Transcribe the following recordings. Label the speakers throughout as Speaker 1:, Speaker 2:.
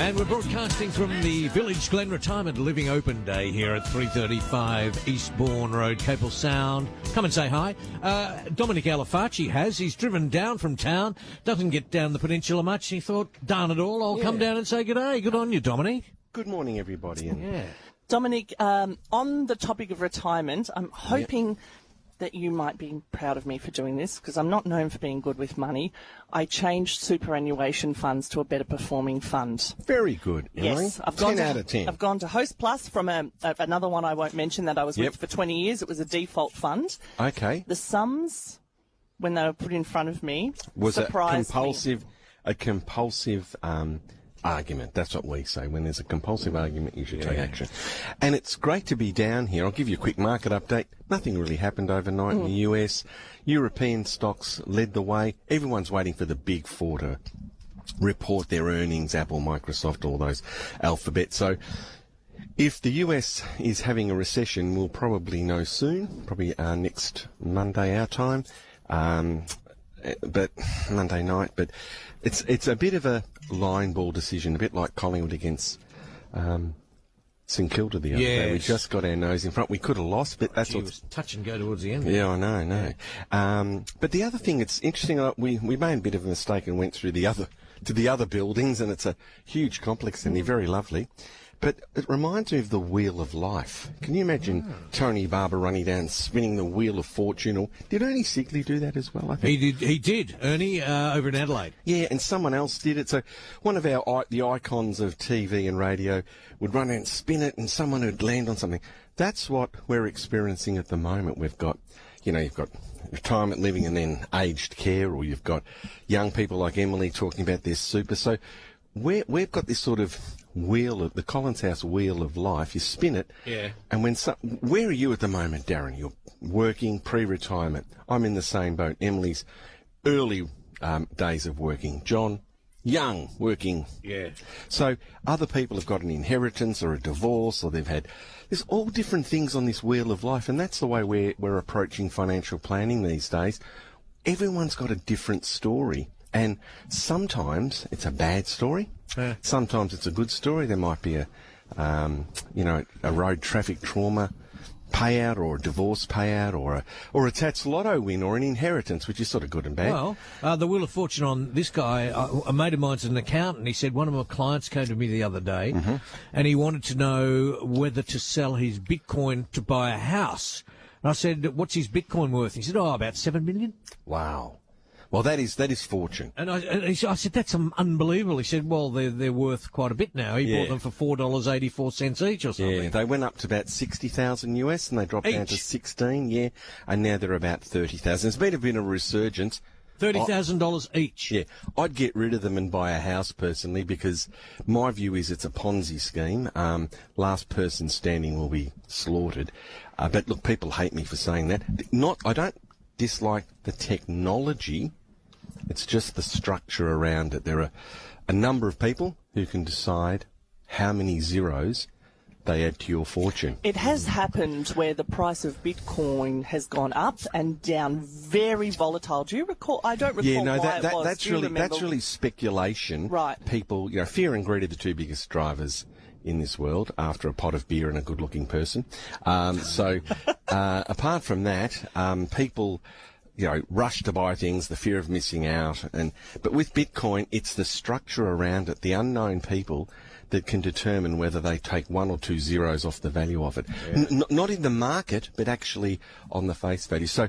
Speaker 1: And we're broadcasting from the Village Glen Retirement Living Open Day here at 335 Eastbourne Road, Capel Sound. Come and say hi. Dominic Alafaci has. He's driven down from town, doesn't get down the peninsula much. He thought, darn it all, I'll come down and say good day. Good on you, Dominic.
Speaker 2: Good morning, everybody.
Speaker 1: Yeah.
Speaker 3: Dominic, on the topic of retirement, I'm hoping that you might be proud of me for doing this, because I'm not known for being good with money. I changed superannuation funds to a better performing fund.
Speaker 2: Very good, Emily.
Speaker 3: Yes,
Speaker 2: 10 out of 10.
Speaker 3: I've gone to Host Plus from another one I won't mention that I was with for 20 years. It was a default fund.
Speaker 2: Okay.
Speaker 3: The sums, when they were put in front of me,
Speaker 2: Was
Speaker 3: surprised me.
Speaker 2: a compulsive argument. That's what we say. When there's a compulsive argument, you should take action. And it's great to be down here. I'll give you a quick market update. Nothing really happened overnight in the US. European stocks led the way. Everyone's waiting for the big four to report their earnings, Apple, Microsoft, all those alphabet. So if the US is having a recession, we'll probably know soon, probably next Monday our time. But Monday night, but it's a bit of a line ball decision, a bit like Collingwood against St Kilda the other day. We just got our nose in front. We could have lost, but that's what's
Speaker 1: touch and go towards the end.
Speaker 2: Yeah, I know. But the other thing, it's interesting. We made a bit of a mistake and went through the other buildings, and it's a huge complex, and they're very lovely. But it reminds me of the Wheel of Life. Can you imagine Tony Barber running down, spinning the Wheel of Fortune? Or did Ernie Sigley do that as well? I think
Speaker 1: He did. Ernie over in Adelaide.
Speaker 2: Yeah, and someone else did it. So one of the icons of TV and radio would run and spin it, and someone would land on something. That's what we're experiencing at the moment. We've got, you've got retirement living and then aged care, or you've got young people like Emily talking about their super. So we've got this sort of the Collins House Wheel of Life. You spin it, and where are you at the moment, Darren? You're working pre-retirement. I'm in the same boat. Emily's early days of working. John, young, working.
Speaker 1: Yeah.
Speaker 2: So other people have got an inheritance or a divorce, or there's all different things on this Wheel of Life, and that's the way we're approaching financial planning these days. Everyone's got a different story. And sometimes it's a bad story. Sometimes it's a good story. There might be a road traffic trauma payout, or a divorce payout, or a Tats Lotto win, or an inheritance, which is sort of good and bad.
Speaker 1: Well, the Wheel of Fortune on this guy, a mate of mine's an accountant. He said one of my clients came to me the other day, and he wanted to know whether to sell his Bitcoin to buy a house. And I said, "What's his Bitcoin worth?" He said, about 7 million.
Speaker 2: Wow. Well, that is fortune.
Speaker 1: And I said, that's unbelievable. He said, well, they're worth quite a bit now. He bought them for $4.84 each or something.
Speaker 2: Yeah, they went up to about 60,000 US, and they dropped down to 16, and now they're about 30,000. It's been a bit of a resurgence.
Speaker 1: $30,000 each.
Speaker 2: Yeah, I'd get rid of them and buy a house personally, because my view is it's a Ponzi scheme. Last person standing will be slaughtered. But look, people hate me for saying that. I don't dislike the technology. It's just the structure around it. There are a number of people who can decide how many zeros they add to your fortune.
Speaker 3: It has happened where the price of Bitcoin has gone up and down, very volatile. Do you recall? I don't recall why it was.
Speaker 2: That's really speculation.
Speaker 3: Right.
Speaker 2: People, fear and greed are the two biggest drivers in this world, after a pot of beer and a good-looking person. Apart from that, people, rush to buy things, the fear of missing out. But with Bitcoin, it's the structure around it, the unknown people that can determine whether they take one or two zeros off the value of it. Yeah. Not in the market, but actually on the face value. So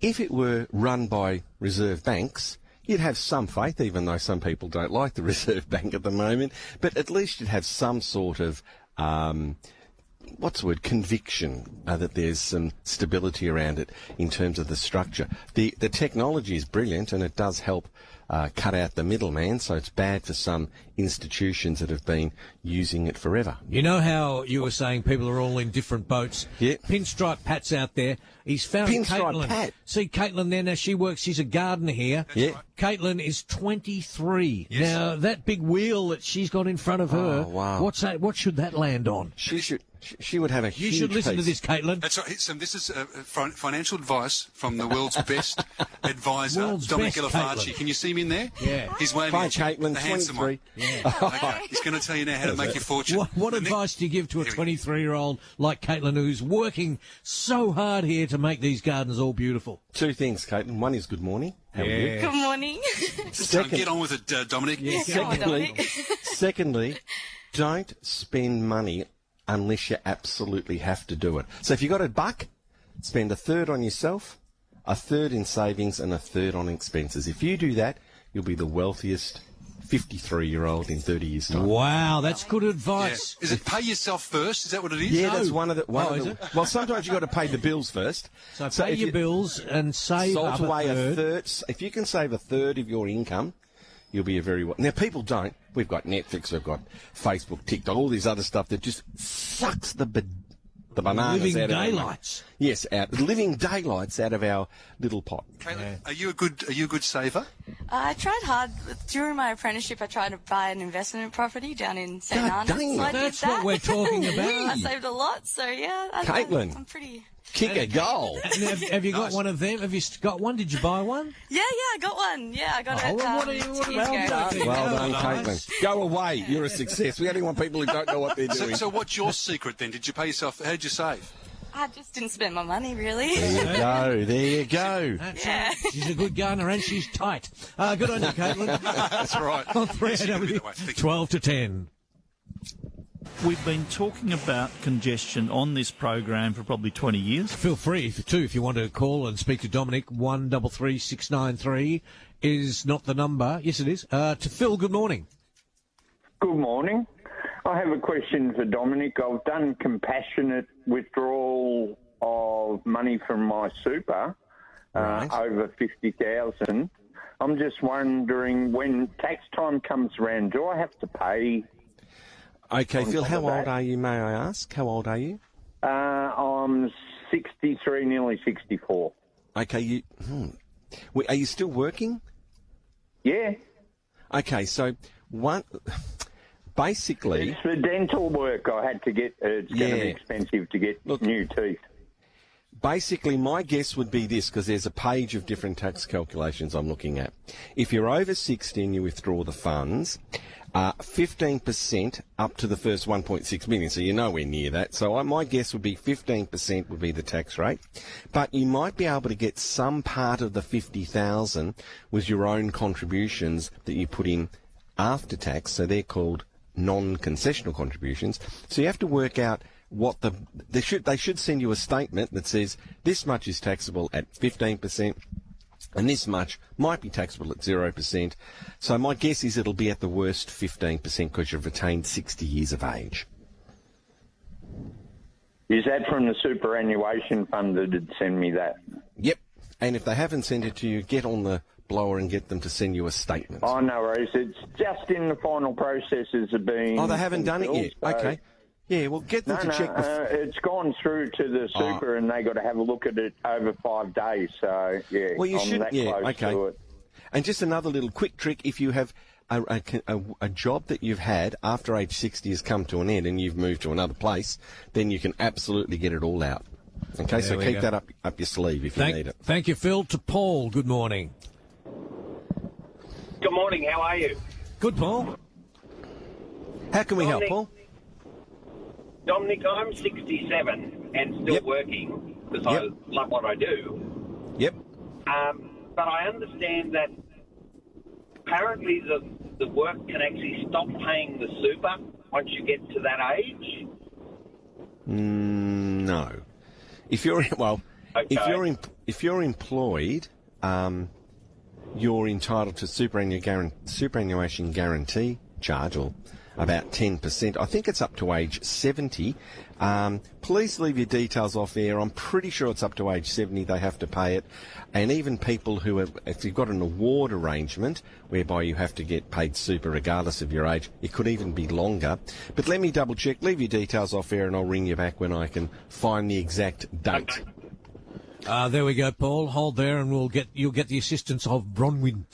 Speaker 2: if it were run by reserve banks, you'd have some faith, even though some people don't like the Reserve Bank at the moment, but at least you'd have some sort of, conviction that there's some stability around it in terms of the structure. The technology is brilliant, and it does help cut out the middleman, so it's bad for some institutions that have been using it forever.
Speaker 1: You know how you were saying people are all in different boats?
Speaker 2: Yeah.
Speaker 1: Pinstripe Pat's out there. He's found
Speaker 2: Pinstripe Pat.
Speaker 1: See Caitlin there now. She works. She's a gardener here.
Speaker 2: Yeah.
Speaker 1: Right. Caitlin is 23.
Speaker 4: Yes.
Speaker 1: Now that big wheel that she's got in front of her.
Speaker 2: Oh, wow.
Speaker 1: What's that? What should that land on?
Speaker 2: She She would have a
Speaker 1: You
Speaker 2: huge
Speaker 1: should listen to
Speaker 2: piece.
Speaker 1: this, Caitlin.
Speaker 4: That's right. So this is financial advice from the world's best advisor,
Speaker 1: World's
Speaker 4: Dominic
Speaker 1: best,
Speaker 4: Elefacci.
Speaker 1: Caitlin.
Speaker 4: Can you see him in there?
Speaker 1: Yeah.
Speaker 4: He's waving
Speaker 2: Hi,
Speaker 4: at you,
Speaker 2: Caitlin,
Speaker 4: the handsome
Speaker 2: 23.
Speaker 4: one. Okay. He's going to tell you now how to make your fortune.
Speaker 1: What
Speaker 4: The
Speaker 1: advice do you give to a
Speaker 4: Here we go.
Speaker 1: 23-year-old like Caitlin who's working so hard here to make these gardens all beautiful?
Speaker 2: Two things, Caitlin. One is good morning. How are you?
Speaker 5: Good morning.
Speaker 4: Get on with it, Dominic.
Speaker 5: Come on, Dominic.
Speaker 2: Secondly, don't spend money unless you absolutely have to do it. So if you got $1, spend a third on yourself, a third in savings, and a third on expenses. If you do that, you'll be the wealthiest 53-year-old in 30 years' time.
Speaker 1: Wow, that's good
Speaker 4: Yeah.
Speaker 1: advice.
Speaker 4: Is it pay yourself first? Is that what it is?
Speaker 2: Yeah,
Speaker 1: No.
Speaker 2: that's one of the.
Speaker 1: Is it?
Speaker 2: Well, sometimes you got to pay the bills first.
Speaker 1: So pay
Speaker 2: if
Speaker 1: your
Speaker 2: you
Speaker 1: bills and save
Speaker 2: salt
Speaker 1: up
Speaker 2: away
Speaker 1: a third.
Speaker 2: If you can save a third of your income, you'll be a very well. Now, people don't. We've got Netflix, we've got Facebook, TikTok, all this other stuff that just sucks the bananas
Speaker 1: Living
Speaker 2: out of our
Speaker 1: daylights.
Speaker 2: Yes, living daylights out of our little pot.
Speaker 4: Caitlin, are you a good saver?
Speaker 5: I tried hard. During my apprenticeship, I tried to buy an investment property down in St.
Speaker 2: God
Speaker 5: Arnold.
Speaker 2: dang
Speaker 5: So I
Speaker 2: it.
Speaker 5: did
Speaker 1: That's
Speaker 5: that.
Speaker 1: what we're talking
Speaker 5: I
Speaker 1: about.
Speaker 5: saved a lot, so yeah.
Speaker 2: Caitlin.
Speaker 5: I'm pretty...
Speaker 2: Kick a goal.
Speaker 1: And have you got one of them? Have you got one? Did you buy one?
Speaker 5: Yeah, I got one. Yeah, I got it
Speaker 1: well,
Speaker 5: 2 years ago.
Speaker 1: done.
Speaker 2: Well done, Caitlin. Go away. You're a success. We only want people who don't know what they're doing.
Speaker 4: So what's your secret then? Did you pay yourself? How did you save?
Speaker 5: I just didn't spend my money, really.
Speaker 2: There you go. There you go.
Speaker 1: That's
Speaker 5: Yeah.
Speaker 1: right. She's a good gardener and she's tight. Good on you, Caitlin.
Speaker 4: That's right.
Speaker 1: On
Speaker 4: Yes, you can be
Speaker 1: 3AW,
Speaker 4: that way. Thank you.
Speaker 1: 12 to 10.
Speaker 6: We've been talking about congestion on this program for probably 20 years.
Speaker 1: Feel free if you want to call and speak to Dominic. 133693 is not the number. Yes, it is. To Phil, good morning.
Speaker 7: Good morning. I have a question for Dominic. I've done compassionate withdrawal of money from my super,
Speaker 2: Right.
Speaker 7: over 50,000. I'm just wondering, when tax time comes around, do I have to pay?
Speaker 2: Okay,
Speaker 7: On
Speaker 2: Phil,
Speaker 7: top
Speaker 2: how
Speaker 7: of
Speaker 2: old
Speaker 7: that-
Speaker 2: are you, may I ask? How old are you?
Speaker 7: I'm 63, nearly 64.
Speaker 2: Okay, are you still working?
Speaker 7: Yeah,
Speaker 2: Okay, so basically,
Speaker 7: it's for dental work. I had to get. It's going to
Speaker 2: Yeah.
Speaker 7: be expensive to get
Speaker 2: Look-
Speaker 7: new teeth.
Speaker 2: basically my guess would be this, because there's a page of different tax calculations I'm looking at. If you're over 60 and you withdraw the funds, 15% up to the first 1.6 million, so you're nowhere near that. So my guess would be 15% would be the tax rate. But you might be able to get some part of the 50,000 with your own contributions that you put in after tax, so they're called non-concessional contributions. So you have to work out what they should send you a statement that says this much is taxable at 15%. And this much might be taxable at 0%. So my guess is it'll be at the worst 15% because you've retained 60 years of age.
Speaker 7: Is that from the superannuation fund that did send me that?
Speaker 2: Yep. And if they haven't sent it to you, get on the blower and get them to send you a statement.
Speaker 7: Oh, no worries. It's just in the final processes of being...
Speaker 2: Oh, they haven't done it yet.
Speaker 7: fulfilled, so-
Speaker 2: Okay. Yeah, well, get them
Speaker 7: No,
Speaker 2: to check.
Speaker 7: it's gone through to the super, and they got to have a look at it over 5 days. So yeah,
Speaker 2: Well, you
Speaker 7: I'm
Speaker 2: should.
Speaker 7: that
Speaker 2: Yeah,
Speaker 7: close
Speaker 2: okay.
Speaker 7: to it.
Speaker 2: And just another little quick trick: if you have a job that you've had after age 60 has come to an end and you've moved to another place, then you can absolutely get it all out. Okay, so
Speaker 1: we
Speaker 2: keep
Speaker 1: go.
Speaker 2: that up your sleeve if you need it.
Speaker 1: Thank you, Phil. To Paul, good morning.
Speaker 8: Good morning, how are you?
Speaker 1: Good, Paul.
Speaker 2: How can we help,
Speaker 8: Dominic.
Speaker 2: Paul?
Speaker 8: Dominic, I'm 67 and still
Speaker 2: Yep.
Speaker 8: working because
Speaker 2: Yep.
Speaker 8: I love what I do.
Speaker 2: Yep.
Speaker 8: But I understand that apparently the work can actually stop paying the super once you get to that age.
Speaker 2: No. If you're
Speaker 8: Okay.
Speaker 2: if you're employed, you're entitled to superannuation guarantee charge, or about 10%. I think it's up to age 70. Please leave your details off air. I'm pretty sure it's up to age 70 they have to pay it. And even people who have, if you've got an award arrangement whereby you have to get paid super regardless of your age, it could even be longer. But let me double check. Leave your details off air and I'll ring you back when I can find the exact date.
Speaker 1: There we go, Paul. Hold there, and you'll get the assistance of Bronwyn,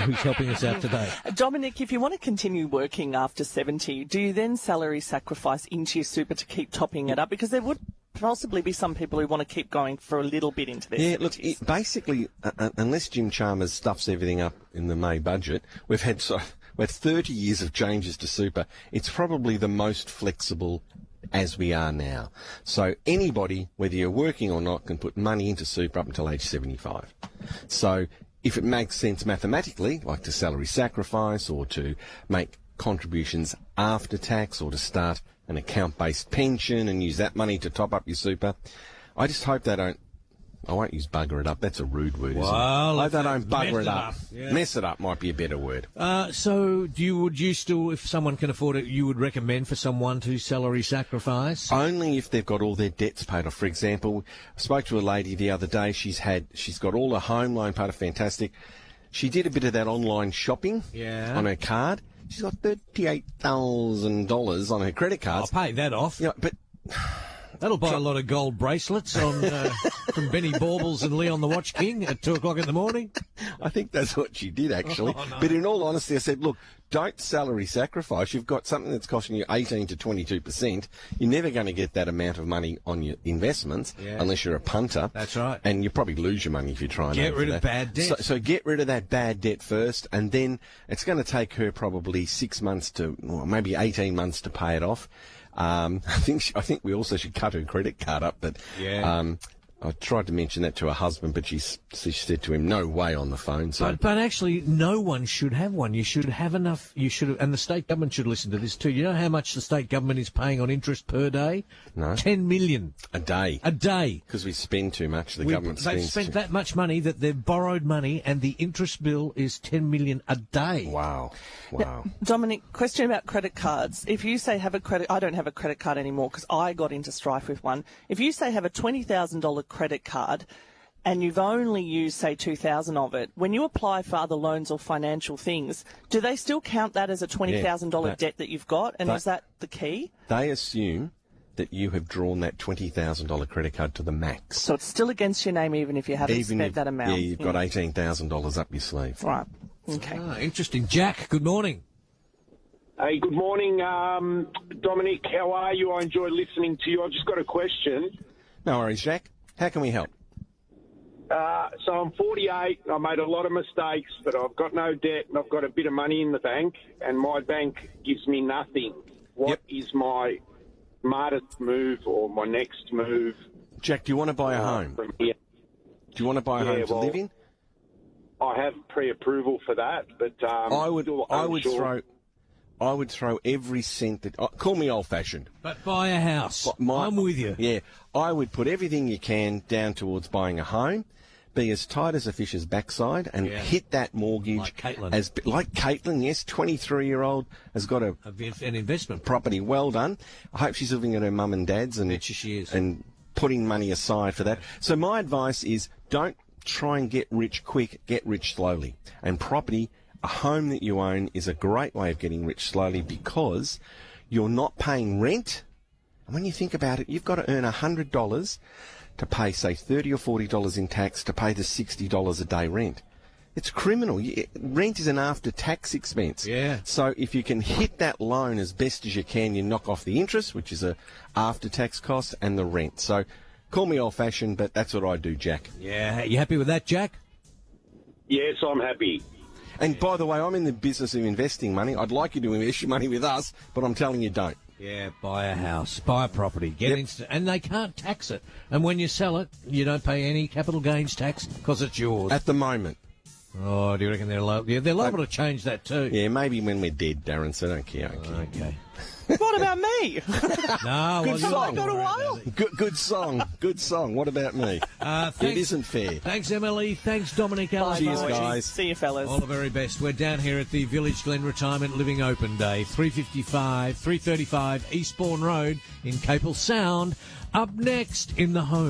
Speaker 1: who's helping us out today.
Speaker 3: Dominic, if you want to continue working after 70, do you then salary sacrifice into your super to keep topping it up? Because there would possibly be some people who want to keep going for a little bit into their 70s.
Speaker 2: Look, basically, unless Jim Chalmers stuffs everything up in the May budget, we've had 30 years of changes to super. It's probably the most flexible as we are now. So anybody, whether you're working or not, can put money into super up until age 75. So if it makes sense mathematically, like to salary sacrifice or to make contributions after tax or to start an account-based pension and use that money to top up your super, I just hope they don't, I won't use bugger it up, that's a rude word, isn't it? I hope they don't bugger it up.
Speaker 1: Yeah.
Speaker 2: Mess it up might be a better word.
Speaker 1: So would you still, if someone can afford it, you would recommend for someone to salary sacrifice?
Speaker 2: Only if they've got all their debts paid off. For example, I spoke to a lady the other day, she's got all her home loan paid off, fantastic. She did a bit of that online shopping on her card. She's got $38,000 on her credit cards.
Speaker 1: I'll pay that off.
Speaker 2: Yeah, but
Speaker 1: that'll buy a lot of gold bracelets on from Benny Baubles and Leon the Watch King at 2 o'clock in the morning.
Speaker 2: I think that's what she did, actually.
Speaker 1: Oh, no.
Speaker 2: But in all honesty, I said, look, don't salary sacrifice. You've got something that's costing you 18 to 22%. You're never going to get that amount of money on your investments unless you're a punter.
Speaker 1: That's right.
Speaker 2: And you probably lose your money if you try and
Speaker 1: get rid of bad debt.
Speaker 2: So get rid of that bad debt first, and then it's going to take her probably 6 months to, or maybe 18 months to pay it off. I think we also should cut her credit card up, but I tried to mention that to her husband, but she said to him, "No way" on the phone. So,
Speaker 1: but actually, no one should have one. You should have enough. And the state government should listen to this too. You know how much the state government is paying on interest per day?
Speaker 2: No,
Speaker 1: 10 million
Speaker 2: a day.
Speaker 1: A day,
Speaker 2: because we spend too much. The government spends.
Speaker 1: They've spent that much money that they've borrowed money, and the interest bill is 10 million a day.
Speaker 2: Wow.
Speaker 3: Now, Dominic, question about credit cards. If you say have a credit, I don't have a credit card anymore because I got into strife with one. If you say have a $20,000 credit card and you've only used, say, $2,000 of it, when you apply for other loans or financial things, do they still count that as a $20,000 debt that you've got? And is that the key?
Speaker 2: They assume that you have drawn that $20,000 credit card to the max.
Speaker 3: So it's still against your name even if you haven't spent that amount?
Speaker 2: Yeah, you've got $18,000 up your sleeve.
Speaker 3: Right. Okay.
Speaker 1: Interesting. Jack, good morning.
Speaker 9: Hey, good morning, Dominic. How are you? I enjoy listening to you. I've just got a question.
Speaker 2: No worries, Jack. How can we help?
Speaker 9: So I'm 48. I made a lot of mistakes, but I've got no debt and I've got a bit of money in the bank, and my bank gives me nothing. What is my smartest move or my next move?
Speaker 2: Jack, do you want to buy a home?
Speaker 9: From here?
Speaker 2: Do you want to buy a home to live in?
Speaker 9: I have pre-approval for that, but
Speaker 2: I would throw every cent that. Call me old-fashioned,
Speaker 1: but buy a house. I'm with you.
Speaker 2: Yeah, I would put everything you can down towards buying a home. Be as tight as a fish's backside and hit that mortgage.
Speaker 1: Like Caitlin.
Speaker 2: Like Caitlin, yes, 23-year-old has got an
Speaker 1: investment
Speaker 2: property. Well done. I hope she's living at her mum and dad's and
Speaker 1: she is.
Speaker 2: And putting money aside for that. So my advice is don't try and get rich quick, get rich slowly. And property, a home that you own, is a great way of getting rich slowly because you're not paying rent. And when you think about it, you've got to earn $100 to pay, say, $30 or $40 in tax to pay the $60 a day rent. It's criminal. Rent is an after-tax expense.
Speaker 1: Yeah.
Speaker 2: So if you can hit that loan as best as you can, you knock off the interest, which is a after-tax cost, and the rent. So call me old-fashioned, but that's what I do, Jack.
Speaker 1: Yeah. You happy with that, Jack?
Speaker 9: Yes, I'm happy.
Speaker 2: And by the way, I'm in the business of investing money. I'd like you to invest your money with us, but I'm telling you don't.
Speaker 1: Yeah, buy a house, buy a property, get instant, and they can't tax it. And when you sell it, you don't pay any capital gains tax because it's yours.
Speaker 2: At the moment.
Speaker 1: Oh, do you reckon they're liable? Yeah, they're liable to change that too.
Speaker 2: Yeah, maybe when we're dead, Darren, so don't care.
Speaker 1: Okay.
Speaker 3: What about me?
Speaker 1: No,
Speaker 2: good song.
Speaker 3: Got a while.
Speaker 2: Good song. Good song. What about me? It isn't fair.
Speaker 1: Thanks, Emily. Thanks, Dominic.
Speaker 2: Cheers, guys.
Speaker 3: See you, fellas.
Speaker 1: All the very best. We're down here at the Village Glen Retirement Living Open Day, 335 Eastbourne Road in Capel Sound. Up next in the home.